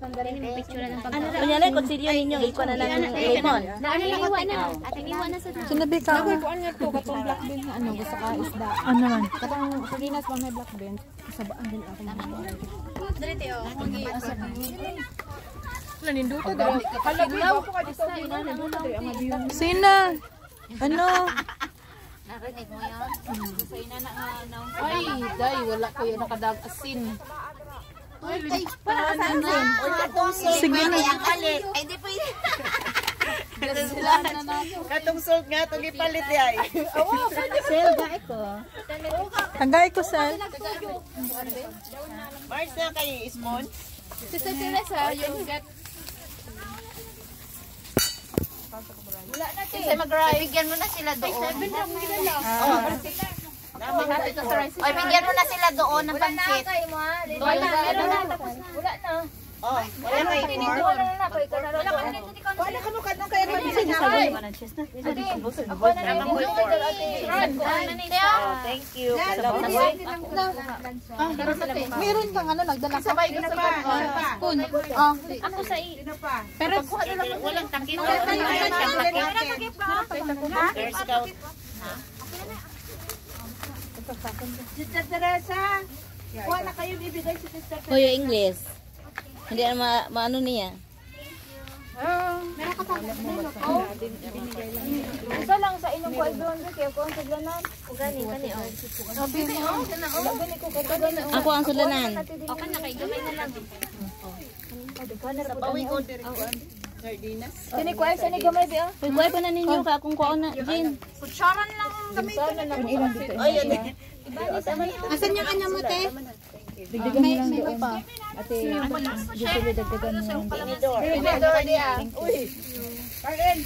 Kunyari, konsilyo ninyo, ikuha na ng lemon. Iwan na sa Sinabi ka. Ako kuan nga to katong black bean ano gusto ka isda. Ano man? Katong sardinas pa may black bean. Sabaan din ako. Dito oh. Naninduto daw. Halaglaw ko ka dito. Sina? Ano? Narinig mo yan? Sa ina na announce. Ay, day wala ko yung nakadag asin. Para sa asin. Sige na. Ay, di po yun. Katong salt nga, itong ipalit ay. Tagay ko, Sel. Mars na kayo, sponge. Sister Teresa, you get Bigyan mo na sila doon. Ay, bigyan mo na sila doon ng pansit. Wala na. Oh, wala kayo more. Wala ka mo kanong kaya Thank you. meron kang ano nagdala sa Sabay gusto pa. spoon. Ako sa Pero Walang takip. Girl Scout. Sister Teresa. Kuha na kayo bibigay si Sister Teresa. Kuya English. Hindi na maano niya. Meron ka pa. Isa lang sa inyong kuha doon. Kaya kuha ang sudlanan. Kani Ako ang sulanan. Okay na kayo. Gamay na lang. Bawi ko diri ko. Sardinas. Kini kuha sa ni gamay di ah. Kuya pa na ninyo ka akong kuha na. Jin. Kutsaran lang gamay. Ay, yan. asan yung kanya mo te? Digdigan mo lang doon. Ate, gusto niyo dagdagan mo. Pinidor di ah. Uy. Kain.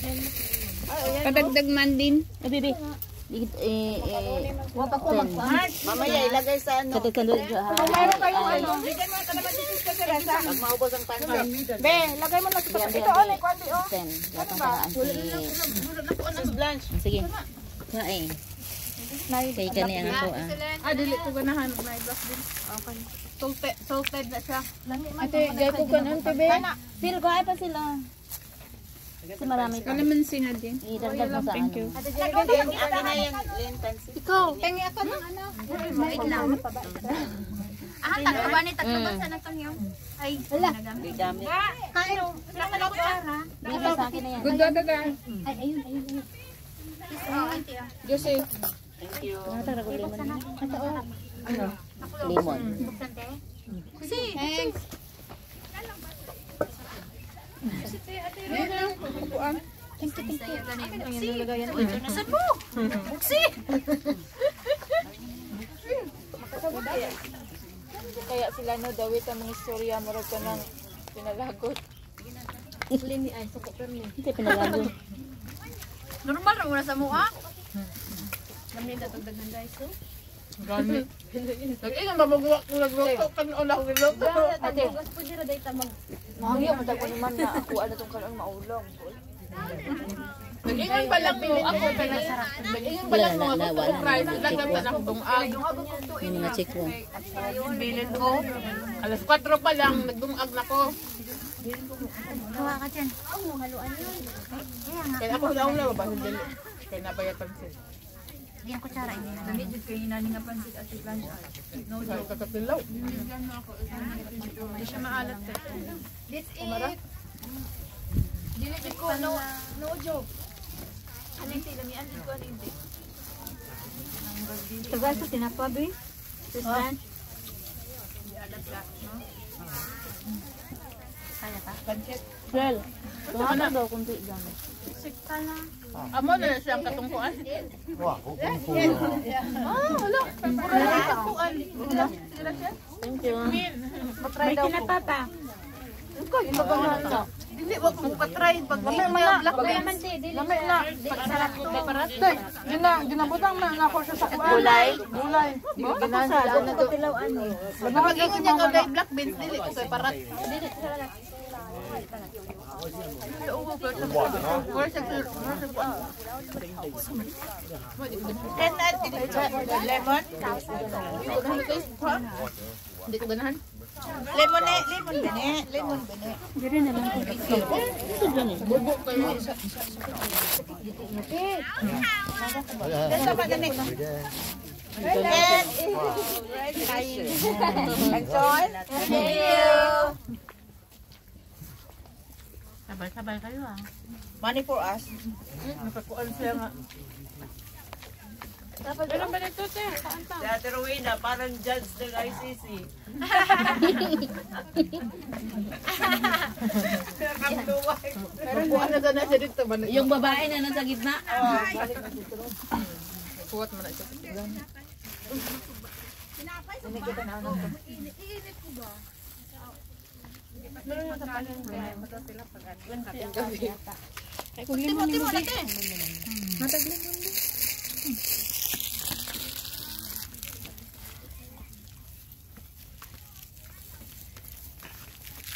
Kadagdag man din. Bibi. Wag ako mag-art. Mamaya ilagay sa ano. Sa talod ha. Mayroon kayong ano. Bigyan mo ka naman si Sister Teresa. Pag maubos ang pansit. Be, lagay mo na sa ito on eh kwandi oh. 10. Dapat sa anti. Blanche. Sige. Kain. Kay kani ang ako ah. Dili ko ganahan may black bean. Okay. Salted na siya. Ate, gay ko kanon te be. Feel ko ay pa sila. Kasi marami pa. Kalamansi na din. Idagdag mo sa ano. Akin na yung lentansi. Ikaw, pengi ako ng ano. Wait lang. Tagba ni tagba sa natangyo. Ay, wala. Gamit. Kairo, sila ka para. Bigay sa akin na yan. Good daga. Ay, ayun. Oh, auntie ah. Jose. Thank you. Natara ko lemon. Ano? Lemon. Buksan te. Thanks. Nasaan mo? Buksi! Kaya sila no dawit ang mga istorya murag ka nang pinalagot. Hindi pinalago. Normal ra muna sa mua. Gamit. Nag-ingon ba magwak ko nagluto kan ulang niluto. Ate, gusto dira day ta mag Mahangyo mo tagpo naman na ako ano tong kanon maulong. Nag-ingon pa lang mo ako nag-ingon pa lang mo ako price lagam na ako bungag. Yung mga chick ko. Bilin ko. Alas 4 pa lang nagbungag na ko. gawa ka diyan. Oh, haluan yun. Kaya nga. Kaya ako daw ba hindi kaya nabayatan siya. Diyan kutsara ini na. Dami jud kay nani nga pansit at plancha. No joke katapilaw. Hindi siya maalat eh. This is dili jud ko no joke. Aling sila mi andit ko aling din. Tagal sa tinapa bi. Susan. Kaya pa. Girl. Tumawa daw kunti dyan. Sikta na. Amo na siyang katungkuan. Thank you. May kinatata. Dili wag mo patry pag may black beans. Lamay na. Sarap ko kay parat. Ginabutang na ako siya sa kuan. Gulay. Gulay. Ginasa na to. Pag-ingon niya kay black beans dili ko kay parat. And lemon. Hindi ko ganahan. Lemon bene. Dire na lang. Ito dyan eh. Dito pa dali. Thank you. Sabay-sabay kayo ah. Money for us. Nakakuan siya nga. Pero ba nito, te? Saan pa? Dati Rowena, parang judge ng ICC. Pero kuha na siya dito. Yung babae na nasa gitna. Kuha mo na siya. Ay, kung limon mo di.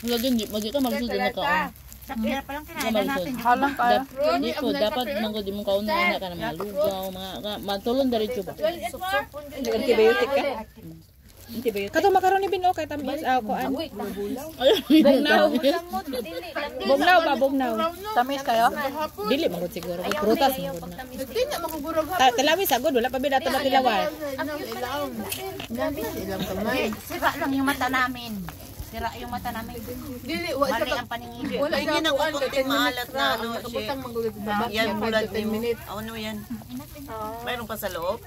Lagi ka magsusunod na kaon. Sakira pa lang Nga magsusunod. Halang kaya. Hindi po, dapat mangod yung kaon na ka na mga lugaw, mga matulon diretso ba? Antibiotic ka? Kato makaroon ni Bino kay tamis kuan. Bugnaw ba bugnaw? Tamis kayo? Dili magud siguro kay prutas magud na. Hindi na makagurog ha. Tilawis agud wala pa bida to tilaway. Ilang kamay. Sira lang yung mata namin. Sira yung mata namin. Dili, wala Mali ang paningin. wala Ay, hindi na kuan, kukunting 10 maalat minutes na, Ang ano, nakabutang magulog sa bak. Yan pulad 10 mo. minutes. Ano yan? Mayroon pa sa loob?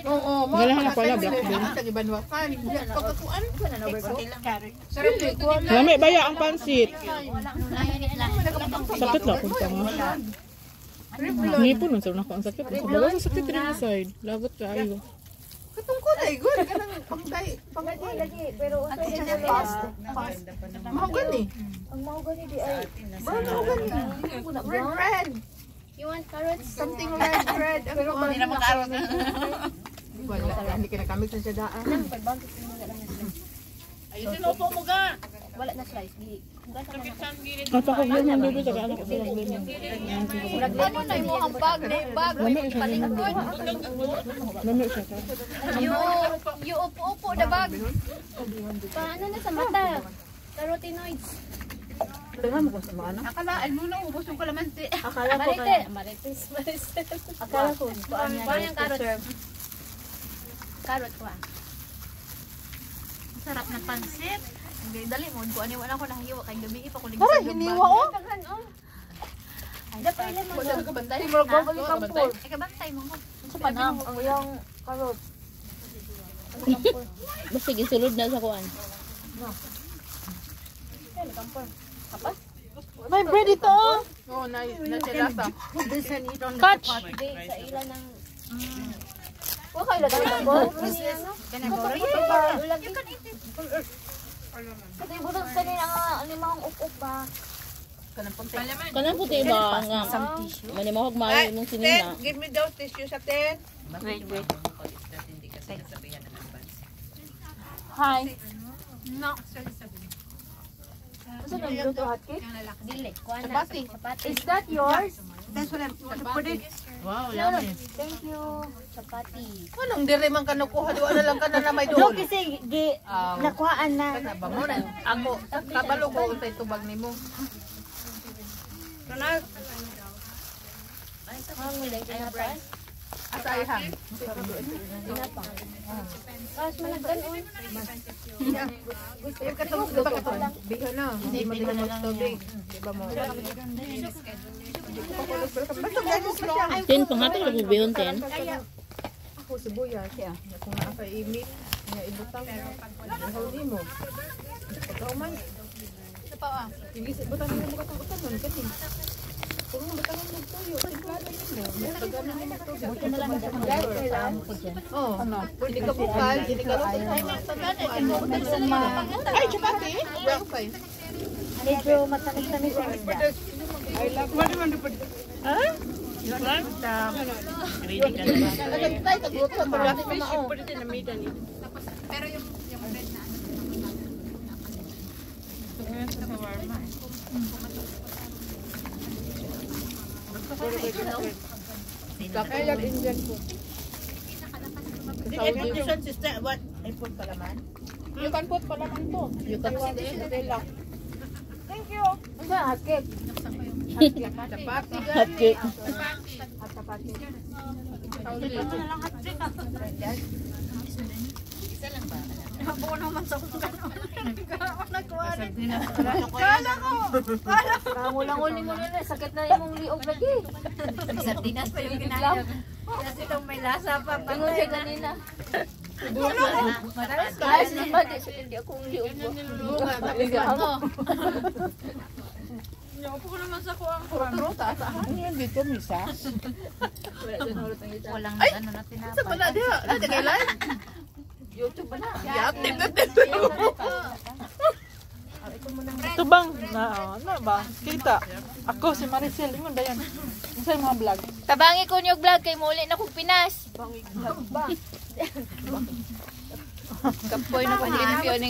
Oo, Wala na pala, black bean. Sa ibanwakan. Pagkakuan. Dili, lami baya ang pansit. Sakit lang kung tanga. Ngipon nun sa nako ang sakit. Bago sa sakit rin sa side. Lagot ka ayo. Katungkod ay good. Kanang pangday. Pangday lagi. Pero mahugan eh. Ang mahogany di ay Brown mahugan eh. Red. you want carrots? Something red. Pero Hindi na mag-aaral na. wala. Hindi ka nakamit na siya daan. Ayun, sinupo mo ka. Wala na slice. Di. Ang pakagyan ng bebe sa anak ko sa lemon. Ano na mo ang bag na bag palingkod. Lami siya ka. You upo the bag. Paano na sa mata? Carotenoids. Tingnan mo ko sa mga anak. Akalaan mo na, ubos yung kalamansi. Akala ko Marites. Akala ko Paano yung carrot? Carrot ko ah. Sarap ng pansit. Hindi, dali mo. Kung ano ko nahiwa. Kaya gabi pa ko Para hiniwa oh. Ay, dapat ilan mo. Wala ka bantay. Ay, kabantay mo. Sa panang ang yung carrot. Basta gisulod na sa kuan. May bread ito. Oo, na-chelasa. Catch. Hindi, sa ilan ng... Huwag kayo lagay ng ball. Kasi butot ka nila nga, animang up-up ba? Kanang puti ba nga? Manimahog maayo mong sinina. Give me those tissue sa 10. Wait. Hi. Gusto nang luto hotcake? Dili, kuha na. Chapati. Is that yours? Wow, No. Thank you. Chapati. Anong dire man ka nakuha? Diwa na lang ka na may No, doon. kasi nakuhaan na. Kana ba mo na? Ako, kabalo ko sa tubag nimo. Kana Ang nilay ko na pa. asayhan. Tapos malagdan o. Gusto ka tong biho na. Hindi mo din mo tubig. Di ba mo? Basta ganos pa siya. Tin pangatag na bubihon tin. Ako sibuyas. Kung nasa imit, niya ibutang. Huli mo. Pagkauman. Ilis, butang mo butang nun kasi. Kung butang mo tuyo, timplado mo. Pagano mo tubig. Buti na lang dyan. Oh, hindi ka bukal, hindi ka ay, chapati. Okay. Medyo matamis-tamis yung isda. Ready ka na ba? Nagantay, tagluto sa tulad mo na. Kakayag Indian food. Air condition system, what? Ay, pun pala man. You can put pala man to. You can put it. Thank you. Ano ba? Hot cake. Chapati. Hot cake. Hot chapati. Nabuo naman sa kung gano'n. Kala ko. Kamulang-uling mo nila. Sakit na yung liog lagi. Sardinas pa yung ginagawa. Kasi itong may lasa pa. Tingnan siya kanina. Matalas ka. Ay, sinimadi. Hindi akong liog mo. Upo ko naman sa kuwang. Puro taas. Ano yan dito, Misa? Walang ano na tinapay. Sa pala diha. Lati kay live. YouTube ba na? I-active na dito. Ito bang, ano ba? Kita. Ako si Maricel. Ingon ba yan? Isa yung mga vlog. Tabangi ko niyo vlog kay muli na kong Pinas. Kapoy na pa ni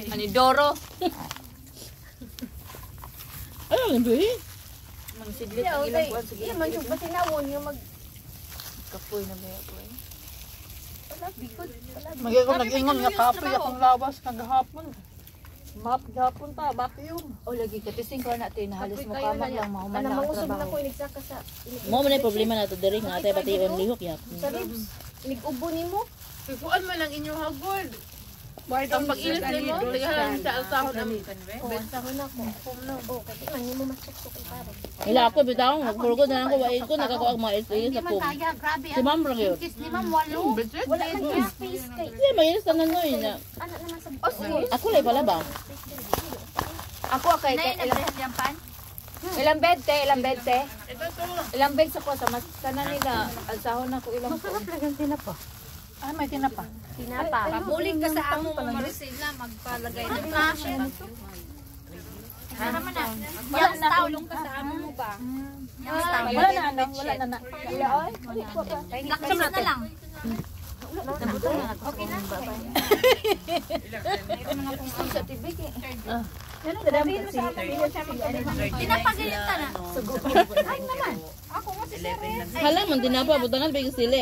ani Doro. Ano lang doon eh? Magsidlit ang ilang kuwan sige. Iya, man yung patinawon yung mag... Kapoy na ba ako eh. Magay ko nag-ingon nga kapoy akong lawas kagahapon. Gahapon ta, vacuum. O lagi katising ko na ito halos mo kamag lang mahuman Ano, na ang mangusog na trabaho. ko, inigsaka sa... Mo man ay problema na to diri nga tay pati on lihok yap. Sa ribs. Inigubo ni mo. Ikuan man lang inyong hagod. Ang pag-ilis ni mo, tagalan sa alsahon namin. Sahon ako. Oh, kasi man, hindi mo masuksok ang pare. Ila ako bitaw nagpurugod na lang ko wa ko nakakuha mga SE sa pum. Grabe. Si Ma'am ra gyud. Kiss ni Ma'am Walo. Wala man yung space kay... Di mainis tanan no ina. Anak naman sa... Ako lay pala ba? Ako kay ilang bed te, ilang bed te. Ilang bed sa ko sa mas kanan nila. Alsahon ako ilang ko. Tinapa. Ah, may tinapa. Tinapa. Pabulig ka sa amo mo Maricel na magpalagay ng cash. Ano man na? Wala na. Taulong ka sa amo mo ba? Wala na ano, wala na na. Wala oy. Lakis na lang. Okay na. Sa tibig eh. Pinapagalitan na. Ay naman. Ako nga si Sir. Hala man dinapa butangan pa sila.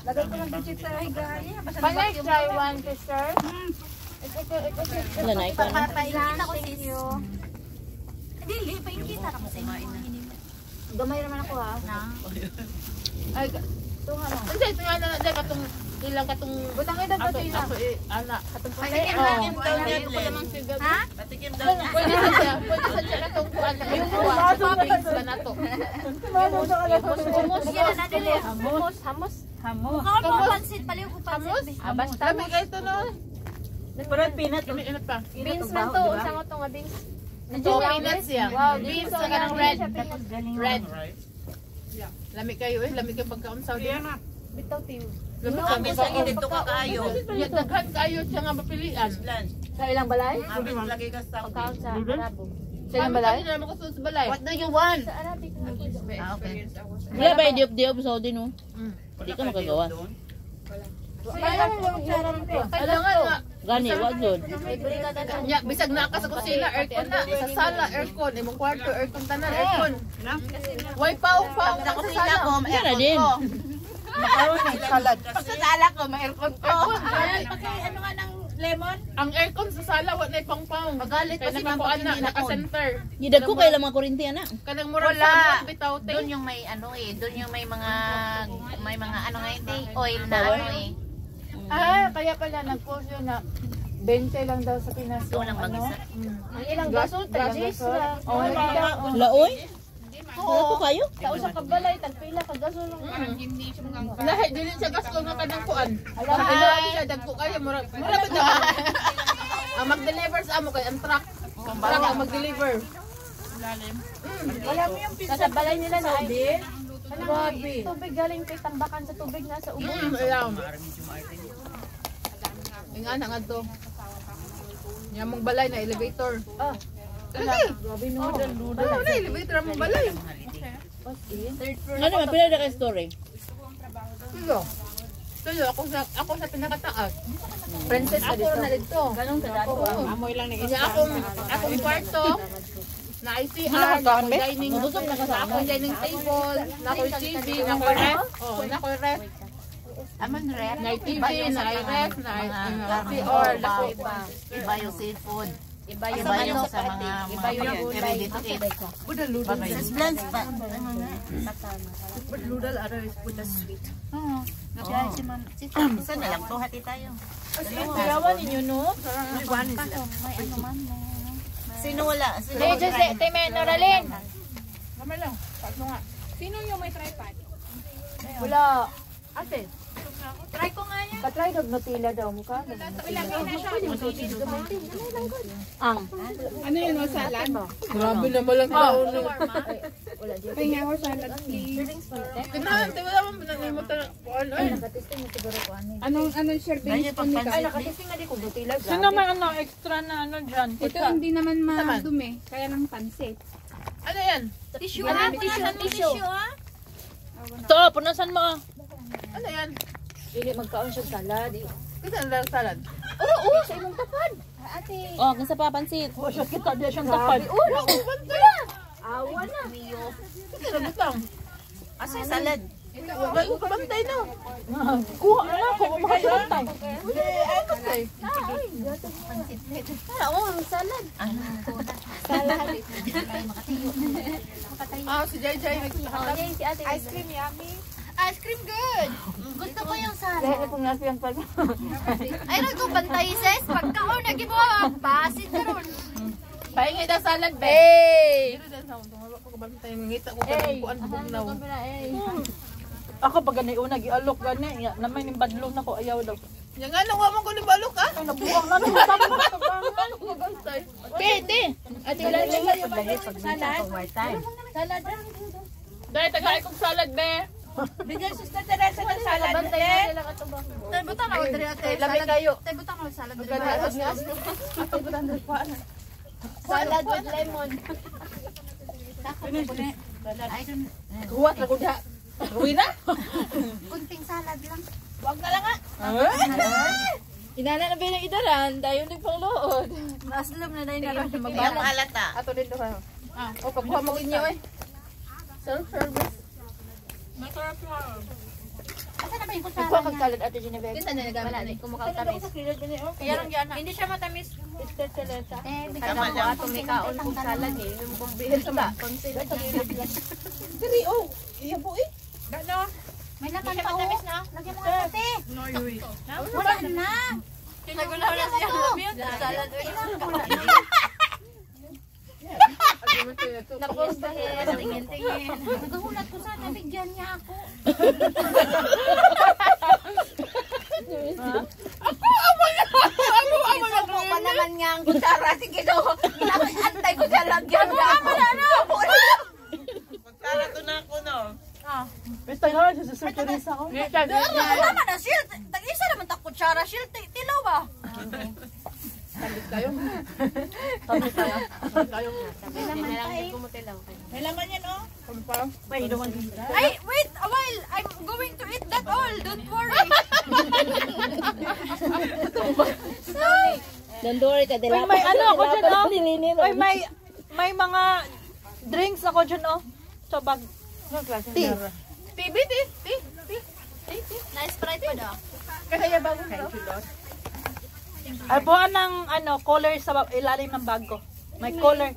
Lagay ko ng digit sa higaan. Panay try one sister. Wala na ikaw na. Paingkita ko sis. Dili, paingkita na ko sa inyo. Gamay naman ako ha. Ay, Tunga mo. hindi, ito nga na katong ilang katong Butang edad ba ako, ito ako ana. Patikim daw. Ha? Patikim daw niya. Pwede sa siya katong kuan na yung kuha. Pabings ba na to? Humos yan na dili. Hamos. Mukha mo pansit, paliw ko pansit. Basta may kayo ito no. Parang peanut. Init pa. Beans man to. Usang ko nga beans. Ito peanuts yan. Wow, Beans dito sa kanang lang red. siya peanuts. Red. Lami kayo eh, lami kayo pagkaunsaw din. Bitaw tiyo. Lami Amin sa init to kakayo. Ya daghan kayo siya nga mapilian. Blanche. Sa ilang balay? Amin lagi ka sa Pagkaon sa Arabo. Sa ilang balay? Hindi naman kasunod sa balay. What do you want? Sa Arabic na. Okay. Wala ba diop-diop sa din no? Hindi ka makagawa. Alam nga, Gani wa jud. ya bisag na ka sa kusina, aircon na. Sa sala, aircon. Imong kwarto, aircon tanan, aircon. Way pao-pao Sa sa kusina sala. ko, may Yan na aircon din. ko. Macaroni, salad. Sa sala ko, may aircon ko. Ano nga ng lemon? Ang aircon sa sala, what na pang-pang. Magalit Kaya pa si Ma'am nakakuan na, pag hindi na naka-center. Gidag ko kay mga kuryente ana. Kanang murag Wala. sabot bitaw te. Doon yung may ano eh, doon yung may mga ano nga hindi, oil na ano eh. Ah, kaya pala nag-post yun na 20 lang daw sa Pinas Ikaw lang mag-isa. Ang ilang gasol, tragis lang. Oh, Laoy? Wala po kayo? sa usap ka balay, tagpila ka gasol lang. Lahat, dili siya gasto nga kanang kuan. Ay, siya, dagko kayo, mura ba daw? Mag-deliver sa amo kay ang truck. Truck ang mag-deliver. Wala mo yung pizza. Nasa balay nila na ay. Grabe. Tubig galing kay tambakan sa tubig na sa ubo. Alam. Nga na nga to. Yang mong balay na elevator. Ah. Lagi. Grabe no, dan Wala na elevator ang balay. Ano man pila na kay story? Tuyo, ako sa pinakataas. Princess ka dito. na dito. Ganun ka dato. Amoy lang ni isa. Akong kwarto. Na ICR, na akong dining. Mabusog na ka sa Na akong dining table, na akong TV, na akong ref. Oh, na akong ref. Amon rep. Na TV, Iba yung na sa ref, mga na karne or o dako. iba yung seafood. Iba Iba yung sa mga ready to eat. Sis Blanche pa. Noodle, others put a sweet. Oo. Kaya si ma'am. Isa na lang to, hati tayo. Yawan ninyo, no? May ano man. Sino wala? Sino Hey, Jose, Time, Noralyn. Kami lang. Paano nga? Sino yung may tripod? Wala. Ate, Try ko nga yan. Katry dog Nutella daw mukha. ilagay na siya. Ang. Ano yun, no? Salad? Grabe naman lang tao. Pahinga ko salad, please. Kinahan, di ba naman pinangimutan ko ano eh. Anong serving spoon ni Ay, Kati? Nga di ko Nutella. Sino may ano, extra na ano dyan? Ito hindi naman madumi. Kaya lang pansit. Ano yan? Tissue ah. Tissue ah. Ito, punasan mo. Ano yan? Dili magkaon siya salad. Kasi ang lang salad. Sa imong tapad. Ate. Oh, kung sa papansit. Oh, siya kita, di siyang tapad. Awa na. Kasi labot lang. Asa yung salad? Wala ko kabantay na. Kuha na ako, makasabantay. Ay, kasi. Si Jai Jai nagkakatap. Si ate. Ice cream yummy. Ice cream good. Gusto ko yung salad. Dahil kung nasa yung pag... Ay, nagbantay sis. Pagkaon, naging mo. Basit ka ron. Pahingi daw salad, be. Hey! Dito din sa akong tumawag ko kabantay. Mangita ko kanang kuan bugnaw. Ako pag ganay una, gialok gani. Namay ning badlong na ko, ayaw daw. Yang nga nang waman ko ni balok ha? Ay, nabuwang na nung tabangan. Pwede. Ate, salad. Salad. Dahil tagay kong salad, be. Bigyan Sister Teresa ng salad. Bantay na sila katubang. Tay, butang ako diri ate. Labi kayo. Tay, butang ako salad diri. Ganay niya. Salad with lemon. Huwat na ko da. Ruwi na? Kunting salad lang. Huwag na lang ha. Inana na ba yung idaran? Dayo nagpanglood. Maslam na dayo na rin Yung magbala. halata. Ato din to ha. O pagkuha mo inyo eh. Self-service. Asa na ba yung Ikaw kutsara kag niya? salad Ate Genevieve. Kinsa na nagamit ni kumakaw tamis. Kaya lang yan. Hindi siya matamis. Sister Teresa. Kaya Tama ko lang. ato may kaon kong salad eh. Yung bumbihir ka. Diri oh. Iya po eh. May laman pa oh. Lagyan mo nga ate. Wala na. Pinagulaw na siya. Salad. Tapos tingin-tingin. Nagahulat ko sana. Bigyan niya ako. Isubo pa naman nga ang kutsara. Sige daw. Antay ko siya lagyan na ako. Magkala to na ako, no? Basta nga siya sa Sir Teresa ko. Tama na, shield. Tag-isa naman ta kutsara. Shield, tilaw ba? Tamis kayo. May laman yan, oh. Kami pa. Ay, wait a while. I'm going to eat that all. Don't worry. Don't worry ka, Uy, may ano ako dyan, oh. Uy, may mga drinks ako dyan, oh. Sa bag. Tea. Tea. Nice Sprite pa daw. Kaya bago ka. Ay, buwan ng ano, color sa ilalim ng bag ko. May color.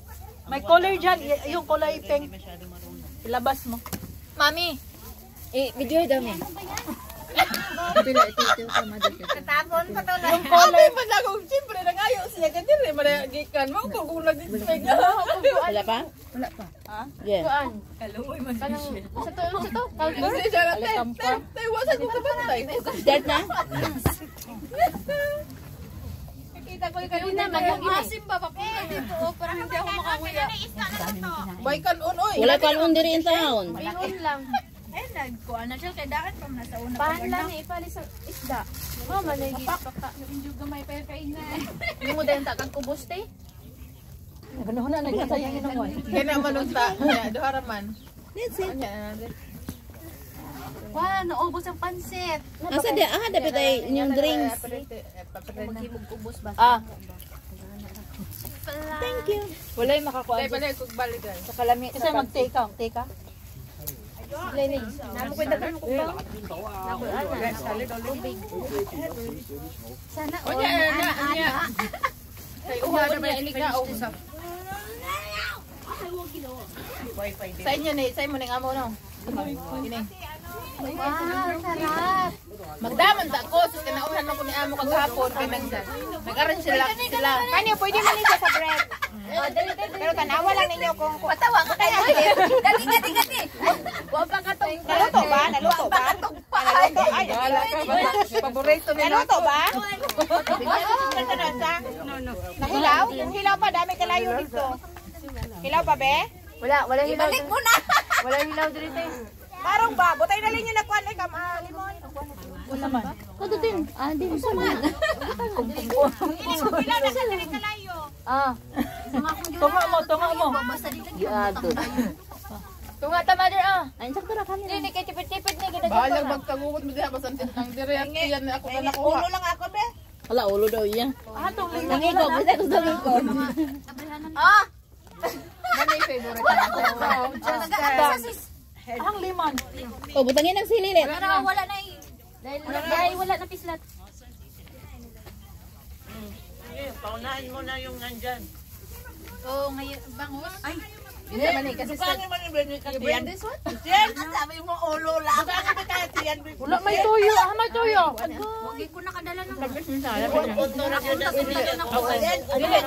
May color dyan. Yung kulay pink. Ilabas mo. Mami. video daw mo. Katapon pa to na. Yung color. Ay, pala ko. Siyempre, nangayo siya. Ganyan rin. Maragikan mo kung nag-expect. Wala pa? Ha? Yeah. Sa to. Kasi siya na, tay, wasan ko sa bantay. Dead na? Nakita ko yung kanina. Mag-asim ba? Papunta dito. Para hindi ako makakuya. Bay kanon, oy. Wala pa noon diri in town. Ayun lang. Ay, nagkuha na siya. Kaya dakat pa nasa una. Pahan lang ipali sa isda. Mama na yung Yung gamay pa yung kainan. Yung mo dahil takang kubos te. Ano na nagsasayang inuman. Kaya manunta. Kaya, doharaman. Wow, naubos ang pansit. Asa di dapat ay inyong drinks. Kubos ba? Ah, Thank you. wala yung makakuha. Tay, pala kung balik. Sa kalami. Kasi mag-take out. Take out. Lenny, namu ko dagan ko ba? Naku ana. Sana O niya, niya. Kay uha na may iliga o sa. Sa inyo ni, sa imo ning amo no. Kini. wow, sarap. Magdaman ta ko sa kinauhan mo ko ni amo kagahapon kay nag-arrange sila. Kanyo, pwede man isa sa bread. Pero tanawa lang ninyo kung Patawa ko kaya. Gati. Wa pa ka tong naluto ba? Naluto ba? Naluto. Ay, Wala ka ba? Paborito ni naluto ba? Nahilaw? Yung hilaw pa, dami kalayo dito. Hilaw pa, be? wala hilaw. Balik mo na. Wala hilaw dito. Marong ba? Butay na linyo na kuwan. Ay, limon. Wala man. Kadutin. Ah, di mo sama. Hilaw na sa dali kalayo. Ah. Tunga mo. Yadot. Tunga ta mother ah. Ay, sakto ra kami. Dili kay tipid-tipid ni gid Bahalang magkagugot mo diha basan ang direct yan ako na nakuha. Ulo lang ako, be. Wala, ulo daw yan. Atong Tangi ko, basta ko sa likod. Ah. Mani favorite ako. Ang limon. O, butangin ang sililit. Pero wala na dahil wala na pislat. Paunahin mo na yung nandyan. Oh, ngayon bangus. Ay, Hindi man eh kasi sa You bring this one? Yan! Sabi mo ulo lang. Saan ka kaya yan? wala may tuyo, may tuyo. wagi ko nakadala ng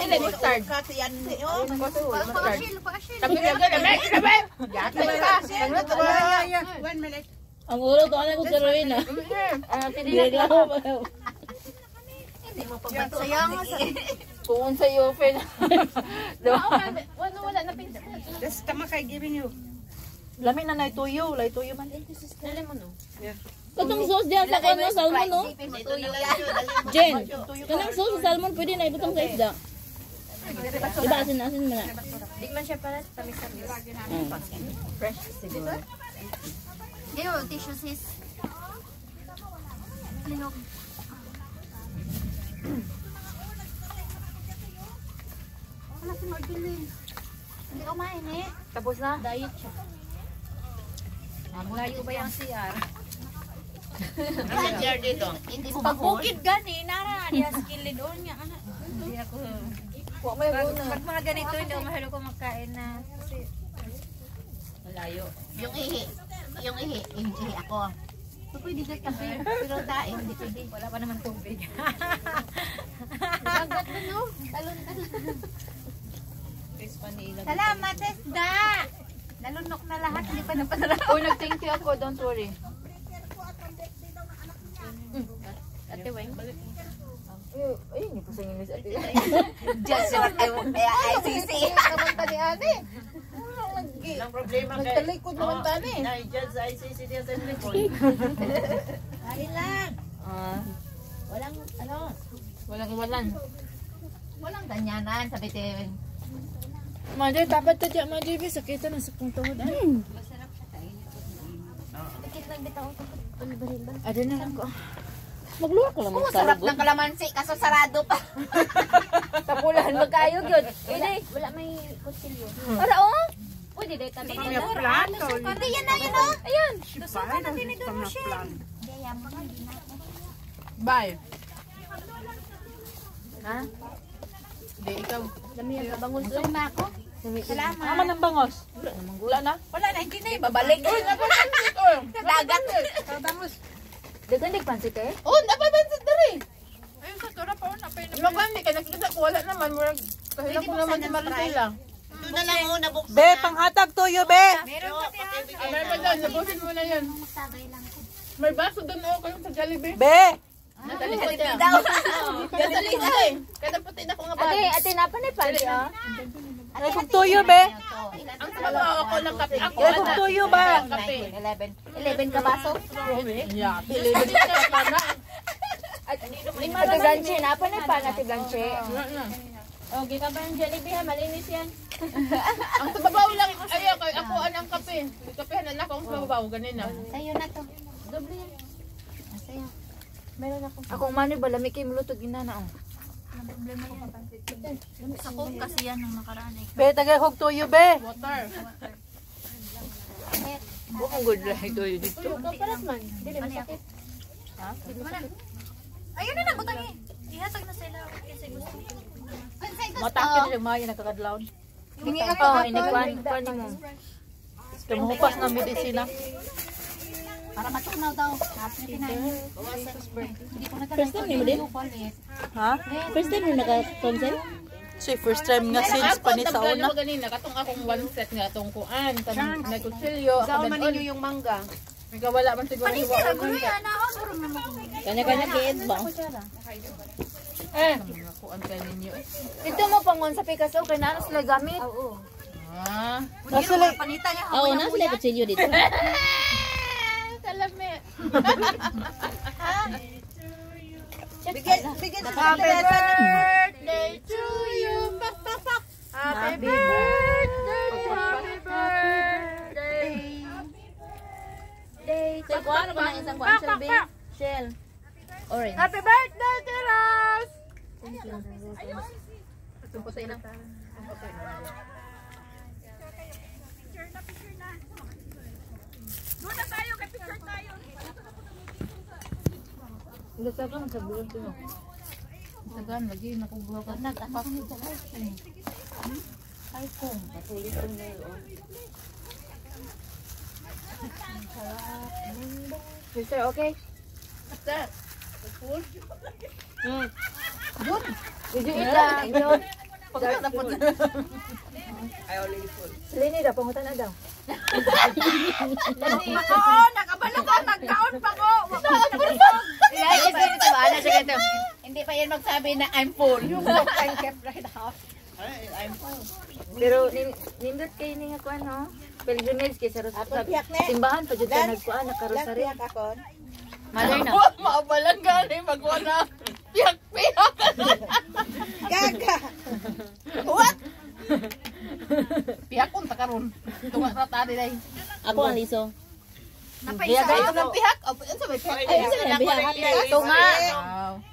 Dili mustard. Kasi yan. Oh, pa-ashil. Tabi gabi. Yata ka. one minute. Ang ulo to, ano ko karoon na. Hindi lang ako. Sayang. Kung sa iyo fen. Wala na pislat. That's tamakay giving you. Lami na nay tuyo, lay tuyo man. Dali mo no. Katong sauce diyan sa kano, salmon, no? Tuyo yan. Jen, kanang sauce sa salmon, pwede na ibutang sa isda. Diba, asin mo na. Di man siya para tamis-tamis. Fresh siguro. Ngayon, tissue sis. Linog. Wala si Marjorie. Hindi ko main eh. Tapos na. Diet siya. Layo ba yung CR? Ang chair dito. Hindi mo Pagbukid gani nara diya skill doon niya ana. Hindi ako. Wa may guna. Pag mga ganito, hindi ako mahalo ko magkain na. Kasi Malayo. yung ihi. Yung ihi ako. So, pwede ka kape. Pero tayo, hindi pwede. Wala pa naman tubig. Bagat mo, no? Talon. Salamat, Tesda! Nalunok na lahat, hindi pa napadala. Uy, nag-thank you ako, don't worry. Ate Weng. Ay, hindi pa sa English ate. Just what ICC. Kamanta ni ate. Walang problema kay. Nagtalikod naman tani. Nai-judge sa ICC niya sa likod. Dahil lang. Walang, ano, Walang. Walang ganyanan, sabi Teweng. Mother, dapat to diya, Mother, sakita na sa kong tuhod. dikit lang bitaw ko. Palibarin. Ada na lang ko. Magluwa ka lang Oo, sarap ng kalamansi, kaso sarado pa. Tapulan magkayog yun. Hindi, wala may kutsilyo. Para oh. Pwede dahil tabi. Hindi yan na yun, oh. Ayan. Tusukan na tinidor mo siya. Kaya mga gina. Bye. Ha? Di ikaw. Dami ang kabangon Gusto na ako. Salamat. Aman ng bangos. Wala na. Wala na, hindi na yung babalik. Dagat. Dagan pansit eh. Oh, napapansin diri. Ayun sa tura pa na pa. Magani ka nakita ko wala naman murag kahilap ko naman si Maricela. Ito na lang muna buksan. Be, panghatag tuyo, be. Meron pa siya. Meron pa dyan, labusin mo na yan. Magtagay lang ko. May baso doon ako kayo sa Jollibee. Be! Natalikod niya. Daw. Natalikod eh. Kada puti na ko nga ba. Ate napan eh pansit ah. Ay, kung tuyo, be! Ang sabaw ako ng kape. Ako Ay, kung tuyo ba? kape. 11 ka baso? Yeah, pilipin ka na. Ate Blanche, napan eh pan Ate Blanche. Okay ka ba yung Jollibee ha? Malinis yan. Ang sabaw lang. Ayaw, ako ang kape. Kape na ako ang sabaw. Ganina. Sa'yo na to. Doble yan. Sa'yo. Meron ako. Akong mani ba lami kay mulutog inana oh. Ang problema yan. Sa coke kasi yan nung nakaraan eh. Be, tagay kong tuyo, be! Water. Bukong good lang ito yun dito. Ayun na, butang eh. Ihatag na sila. Kasi gusto. Matake na yung mga nakakadlaon. Hingi ako. Kuan mo. Kamuhupas na medisina. Para matunaw daw. First time mo din? Ha? First time mo naka-consent? So, first time nga since pa ni sa una. Ganina, katong akong one set nga atong kuan. Kanang nagkutsilyo. Ikaw man ninyo yung mangga. Ikaw wala man siguro hiwa. Kanya-kanya kiid ba? Kuan ka ninyo. Ito mo pangon sa Picasso kay nanos na gamit. Ah. Panita niya. Oo, na sila kutsilyo dito. Bigyan sa Birthday to you. Happy birthday. Happy birthday. So, kung ano ba ng isang kuan, Shelby? Shell. Orange. Happy birthday to us. Tagan lagi nakubuha ka. Sister, okay? Did you eat yun? Lini daw, pangutan na daw. Oo, nakabalo ko. Nagkaon pa ko. Hindi pa yan magsabi na I'm full. Pero nindot kayo ni nga kuan no? Pilgrimage kay sa simbahan pa jud ka nagkuan nakarosary. Mother na. Maabalan gani magwana. Piyak-piyak. Gaga! Piyakon ta karon. Tunga ra ta dai. Ako ang liso. Kaya gaito ng pihak. Unsa ba pihak? Ay, isa na biyak. Tunga.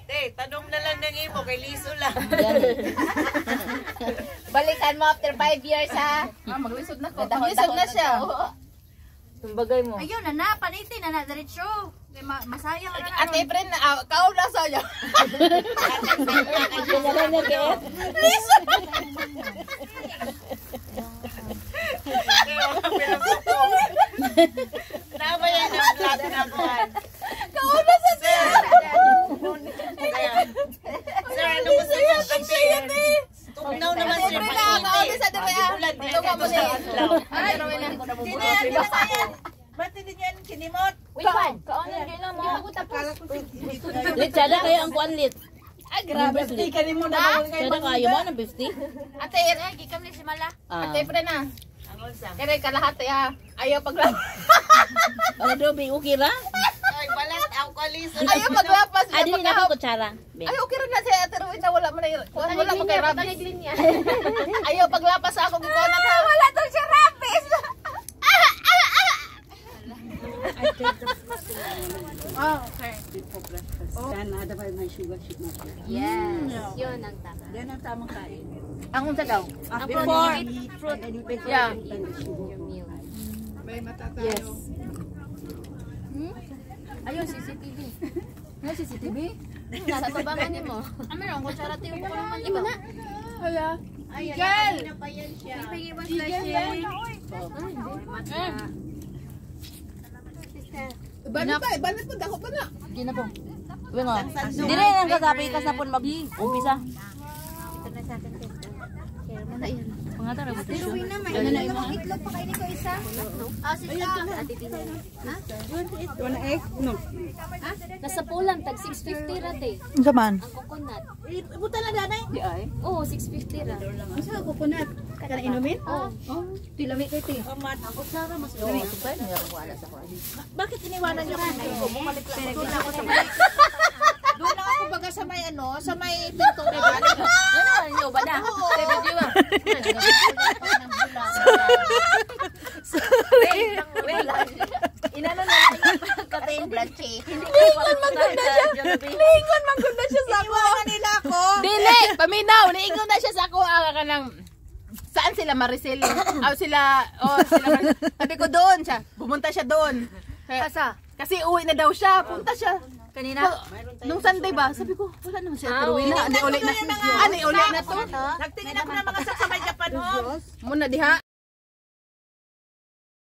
Te, tanong na lang ng imo kay Liso lang. Balikan mo after 5 years ha. Maglisod na ko. Maglisod na siya. Tumbagay mo. Ayun na, paniti na diretso. Masayang na. Ate friend na kao na sa niya. Kanya niya kaya. Nama yan ang vlog na buwan. Kauna sa siya. Sir, ano mo sa campaign? Tugnaw naman sir Kauna sa diba? Tunga mo siya. Ay, sinayan nila saya. Ba't hindi niyan kinimot? Kaon din na mo. Litsada kayo ang kuan lit. Ay grabe. Ka ni mo na Litsada kayo mo ng 50? Ate, Gikam ni si Mala. ate friend na. Kaya kalahati ha. Ayaw paglapas. Para daw may ukira? Ay, balat ako ka Liso. Ayaw paglapas. Ah, di na ako kutsara. Ay, okay rin na siya. Ate Ruin na wala mo na wala mo kay Rabis. Ayaw paglapas ako. Gikaw na ka. Wala to siya Rabis. Yes, yun ang tama. Ang unsa daw? Before. Yeah. Yes. Ayun, CCTV. Ano CCTV? Nasa tabangan niyo mo. Meron ko charati ko naman Imo na. Girl! Banat pa dako pa na. Gina po. Bueno. Di na yung kagapi kas na po mag-umpisa. Pangata na buti siya. Ano na yung itlog pa kainin ko isa? Sista. Nasa pulang tag 650 ra te. Unsa man? Ang coconut. Ibuta na danay. Di ay. Oo, 650 ra. Unsa ako kunat? Kana inumin? Tilami kay te. Bakit iniwanan niyo ako? Bumalik lang. Doon lang ako baga sa may sa may pinto na galing. Ano niyo ba na? Inano na Katain blanche. Lingon man gud na siya sa ako. Iniwanan nila ako. Dili, paminaw, niingon na siya sa ako ka nang saan sila Maricel? Sila Maricel. Sabi ko doon siya. Pumunta siya doon. Asa? Kasi uwi na daw siya. Punta siya. Kanina? Nung Sunday ba? Sabi ko, wala naman siya. Pero uwi na. Ani ulit na to. Nagtingin ako ng mga saksamay Japan, oh. Muna diha.